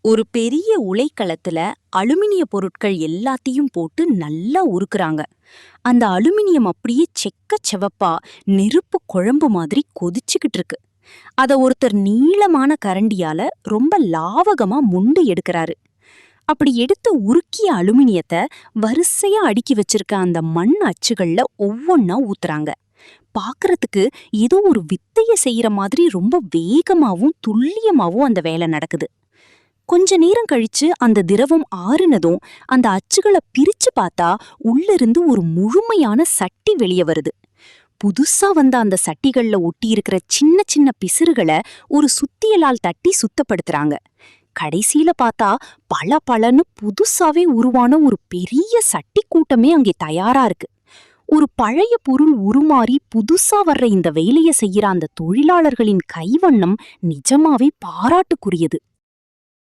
ஒரு பெரிய உலைக்களத்துல அலுமினிய பொருட்கள் எல்லாத்தையும் போட்டு நல்லா உருக்குறாங்க. அந்த அலுமினியம் அப்படியே செக்கச் செவப்பா நெருப்பு குழம்பு மாதிரி கொதிச்சுக்கிட்டு இருக்கு. அத ஒருத்தர் நீளமான கரண்டியால ரொம்ப லாவகமா முண்டு எடுக்கறாரு. அப்படி எடுத்து உருக்கிய அலுமினியத்தை வரிசையா அடுக்கி வச்சிருக்க அந்த மண் அச்சுகள்ல ஒவ்வொன்னா ஊத்துறாங்க. பாக்குறதுக்கு ஏதோ ஒரு வித்தைய செய்யற மாதிரி ரொம்ப வேகமாவும் துல்லியமாவும் அந்த வேலை நடக்குது. கொஞ்ச நேரம் கழிச்சு அந்த திரவம் ஆறுனதும் அந்த அச்சுகளை பிரிச்சு பார்த்தா உள்ள இருந்து ஒரு முழுமையான சட்டி வெளியே வருது. புதுசா வந்த அந்த சட்டிகள்ல ஒட்டி இருக்கிற சின்ன சின்ன பிசிறுகளை ஒரு சுத்தியலால் தட்டி சுத்தப்படுத்துறாங்க. கடைசியில பார்த்தா பல பலன்னு புதுசாவே உருவான ஒரு பெரிய சட்டி கூட்டமே அங்கே தயாரா இருக்கு. ஒரு பழைய பொருள் உருமாறி புதுசா வர்ற இந்த வேலையை செய்யற அந்த தொழிலாளர்களின் கைவண்ணம் நிஜமாவே பாராட்டுக்குரியது.